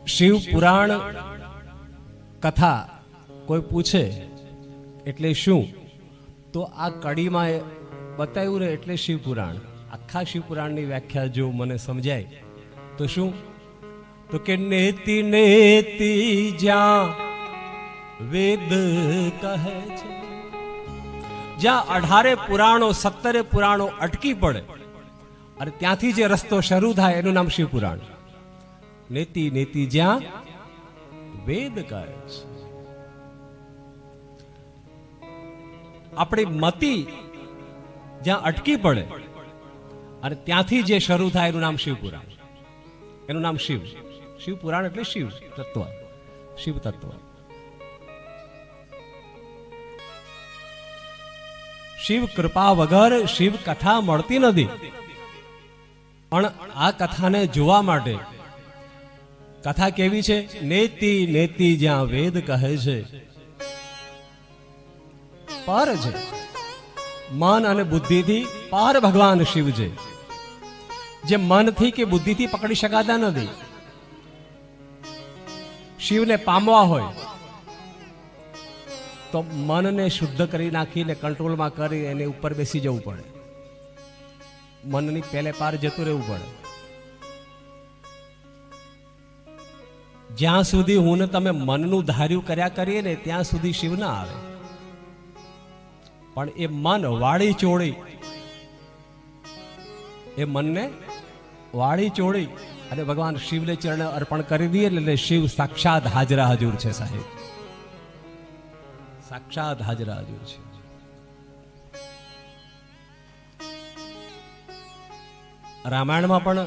શિવ પુરાણ કથા કોઈ પૂછે એટલે શું, તો આ કડીમાં બતાવ્યું ને એટલે શિવ પુરાણ. આખા શિવ પુરાણની વ્યાખ્યા જો મને સમજાય તો શું, તો કે નેતિ નેતિ જ્યાં વેદ કહે છે, જ્યાં 18 પુરાણો 17 પુરાણો અટકી પડે અને ત્યાંથી જે રસ્તો શરૂ થાય એનું નામ શિવ પુરાણ. નેતિ નેતિ જ્યાં વેદ કહે છે. આપણી મતિ જ્યાં અટકી પડે અને ત્યાંથી જે શરૂ થાય એનું નામ શિવ પુરાણ, એનું નામ શિવ. શિવ પુરાણ એટલે શિવ તત્વ, શિવ તત્વ. શિવ કૃપા વગર શિવ કથા મળતી નથી. પણ આ કથાને જોવા માટે કથા કેવી છે, નેતિ નેતિ જ્યાં વેદ કહે છે, પર છે. મન અને બુદ્ધિથી પર ભગવાન શિવ છે, જે મનથી કે બુદ્ધિથી પકડી શકાતા નથી. શિવને પામવા હોય તો મનને શુદ્ધ કરી નાખીને કંટ્રોલમાં કરી એને ઉપર બેસી જવું પડે. મનની પહેલે પાર જતું રહેવું પડે. જ્યાં સુધી હું ને તમે મનનું ધાર્યું કર્યા કરીએ ને ત્યાં સુધી શિવ ના આવે. પણ એ મન વાળી ચોળી, એ મનને વાળી ચોળી અને ભગવાન શિવને ચરણે અર્પણ કરી દઈએ એટલે શિવ સાક્ષાત હાજરા હજુર છે સાહેબ, સાક્ષાત હાજરા હજુર છે. રામાયણમાં પણ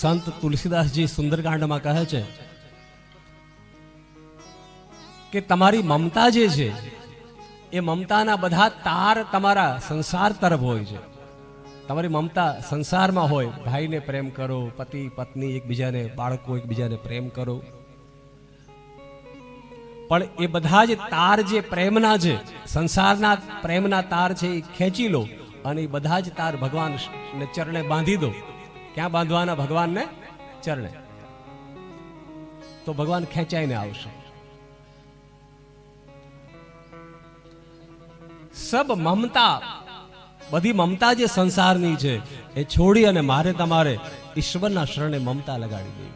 સંત તુલસીદાસજી સુંદરકાંડમાં કહે છે કે તમારી મમતા જે છે એ મમતાના બધા તાર તમારા સંસાર તરફ હોય છે. તમારી મમતા સંસારમાં હોય, ભાઈને પ્રેમ કરો, પતિ પત્ની એકબીજાને, બાળકો એકબીજાને પ્રેમ કરો, પણ એ બધા જ તાર જે પ્રેમના છે, સંસારના પ્રેમના તાર છે એ ખેંચી લો અને એ બધા જ તાર ભગવાન ને ચરણે બાંધી દો. ક્યાં બાંધવાના? ભગવાનને ચરણે. તો ભગવાન ખેંચાઈને આવશે. સબ મમતા, બધી મમતા જે સંસારની છે એ છોડી અને મારે તમારે ઈશ્વરના શરણે મમતા લગાડી દેવી.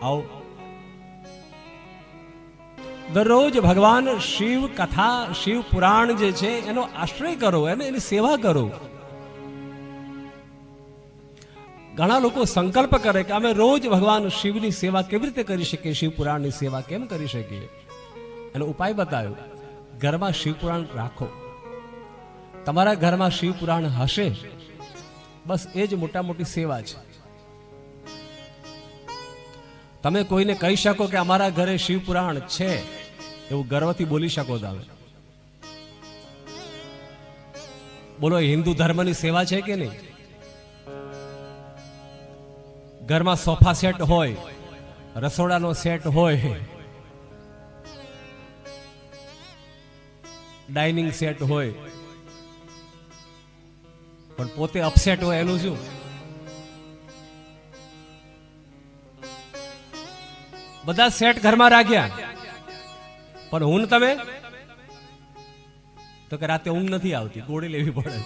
આવો દરરોજ ભગવાન શિવ કથા, શિવ પુરાણ જે છે એનો આશ્રય કરો, એની સેવા કરો. ઘણા લોકો સંકલ્પ કરે કે અમે રોજ ભગવાન શિવની સેવા કેવી રીતે કરી શકીએ, શિવ પુરાણની સેવા કેમ કરી શકીએ. એનો ઉપાય બતાવ્યો, ઘરમાં શિવ પુરાણ રાખો. તમારા ઘરમાં શિવ પુરાણ હશે, બસ એ જ મોટા મોટી સેવા છે. તમે કોઈને કહી શકો કે અમારા ઘરે શિવ પુરાણ છે, એવું ગર્વથી બોલી શકો. તમે બોલો, હિન્દુ ધર્મની સેવા છે કે નહીં? ઘરમાં સોફા સેટ હોય, રસોડાનો સેટ હોય, ડાઇનિંગ સેટ હોય, પણ પોતે અપસેટ હોય એનું શું? બધા સેટ ઘરમાં રાખ્યા પણ હું તમે તો કે રાતે ઊંઘ નથી આવતી, ગોળી લેવી પડે.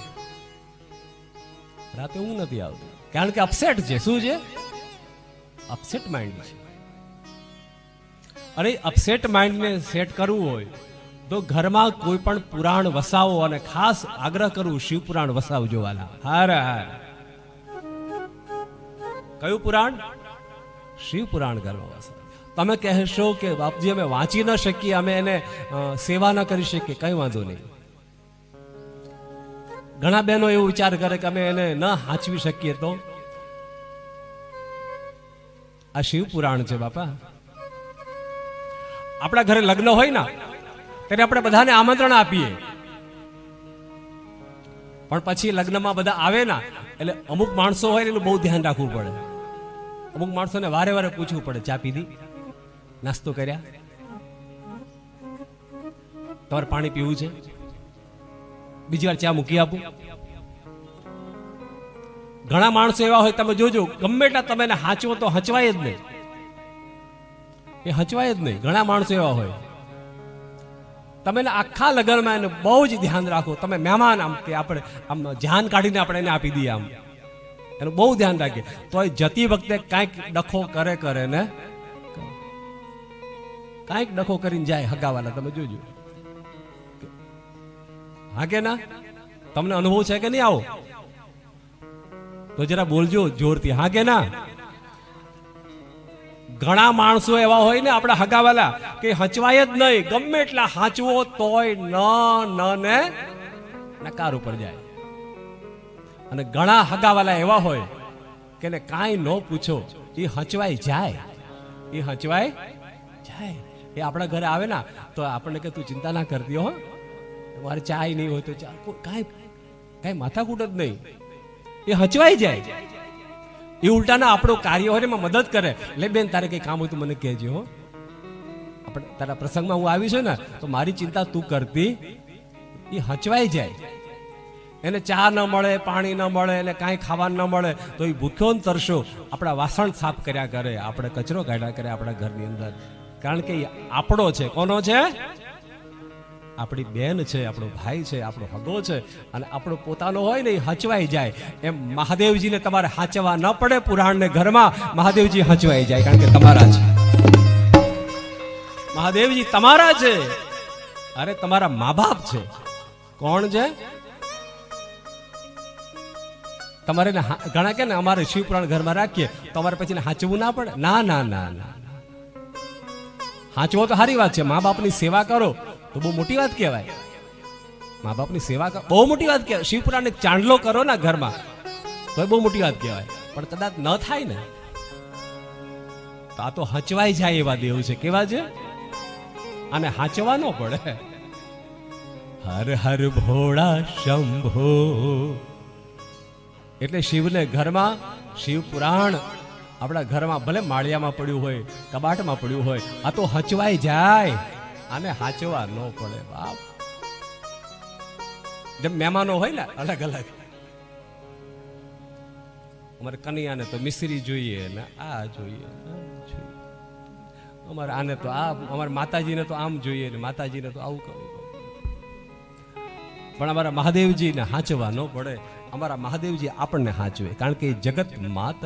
રાતે ઊંઘ નથી આવતી કારણ કે અપસેટ છે. શું છે? અપસેટ માઇન્ડ છે. અરે અપસેટ માઇન્ડને સેટ કરવું હોય તો ઘરમાં કોઈ પણ પુરાણ વસાવો અને ખાસ આગ્રહ કરું, શિવ પુરાણ વસાવજો વાલા. હાર હાર. કયું પુરાણ? શિવ પુરાણ ઘરમાં વસાવો. તમે કહેશો કે બાપજી અમે વાંચી ન શકીએ, અમે એને સેવા ન કરી શકીએ, કઈ વાંધો નહીં. ઘણા બહેનો એવો વિચાર કરે કે અમે એને ન હાંચવી શકીએ, તો આ શિવ પુરાણ છે બાપા. આપણા ઘરે લગ્ન હોય ને ત્યારે આપણે બધાને આમંત્રણ આપીએ, પણ પછી લગ્નમાં બધા આવે ના એટલે અમુક માણસો હોય એનું બહુ ધ્યાન રાખવું પડે. અમુક માણસોને વારે વારે પૂછવું પડે, ચા પીધી, નાસ્તો કર્યા, તમારે પાણી પીવું છે, બીજી વાર ચા મૂકી આપું. ઘણા માણસો એવા હોય, તમે જોજો, ગમે એટલા તમે એને હાંચવો તો હચવાય જ નહીં, એ હચવાય જ નહીં. ઘણા માણસો એવા હોય, તમે એને આખા લગ્નમાં એને બહુ જ ધ્યાન રાખો. તમે મહેમાન આમ કે આપણે આમ ધ્યાન કાઢીને આપણે એને આપી દઈએ, આમ એનું બહુ ધ્યાન રાખીએ, તો એ જતી વખતે કાંઈક ડખો કરે ને કાંઈક ડખો કરીને જાય હગાવાલા. તમે જોજો, હા કે ના? તમને અનુભવ છે કે નહીં? આવો તો જરા બોલજો જોરથી, હા કે ના? ઘણા માણસો એવા હોય ને આપણા હગાવાલા કે હચવાય જ નહીં, ગમે એટલા હાંચવો તોય ને નકાર ઉપર જાય. અને ઘણા હગાવાલા એવા હોય કે ને કાંઈ ન પૂછો, એ હચવાય જાય, એ હચવાય જાય. એ આપણા ઘરે આવે ને તો આપણને કે તું ચિંતા ના કરતી હો, મારે ચાય નહીં હોય તો કાંઈ માથાકૂટ જ નહીં, એ હચવાઈ જાય. એ ઉલટાના આપણું કાર્ય હોય એમાં મદદ કરે. લે બેન, તારે કઈ કામ હોય તો મને કહેજો હો, આપણે તારા પ્રસંગમાં હું આવી છું ને તો મારી ચિંતા તું કરતી. એ હચવાઈ જાય. એને ચા ન મળે, પાણી ન મળે, એને કાંઈ ખાવાનું ન મળે તો એ ભૂખ્યો ને તરશો આપણા વાસણ સાફ કર્યા કરે, આપણે કચરો કાઢ્યા કરે આપણા ઘરની અંદર. કારણ કે એ આપણો છે. કોનો છે? આપણી બેન છે, આપણો ભાઈ છે, આપણો હગો છે. અને આપણો પોતાનો હોય ને એ હચવાઈ જાય. એમ મહાદેવજીને તમારે હાચવા ન પડે. પુરાણને ઘરમાં મહાદેવજી હચવાઈ જાય, કારણ કે તમારા છે. મહાદેવજી તમારા છે. અરે તમારા મા બાપ છે. કોણ છે? તમારે ઘણા કે ને અમારે શિવપુરાણ ઘરમાં રાખીએ તો અમારે પછી હાચવું ના પડે. ના ના ના ના, હાચવો તો સારી વાત છે. મા બાપની સેવા કરો તો બહુ મોટી વાત કહેવાય. મા બાપની સેવા કરો બહુ મોટી વાત કહેવાય. શિવપુરાણ ચાંદલો કરો ને ઘરમાં તો બહુ મોટી વાત કહેવાય. પણ કદાચ ન થાય ને તો આ તો હચવાઈ જાય એવા દેવ છે. કેવા છે? આને હાચવા ન પડે. હર હર ભોળા શંભો. એટલે શિવને ઘરમાં શિવ પુરાણ આપણા ઘરમાં ભલે માળિયામાં પડ્યું હોય, કબાટમાં પડ્યું હોય, આ તો હચવાઈ જાય. આને હાચવા ન પડે બાપ. જેમ મહેમાનો હોય ને અલગ અલગ, અમારે કનૈયાને તો મિશ્રી જોઈએ ને આ જોઈએ, અમારે આને તો આ, અમારે માતાજીને તો આમ જોઈએ ને માતાજીને તો આવું કરવું. પણ અમારા મહાદેવજીને હાચવા ન પડે. અમારા મહાદેવજી આપણને હાચવે, કારણ કે જગત માત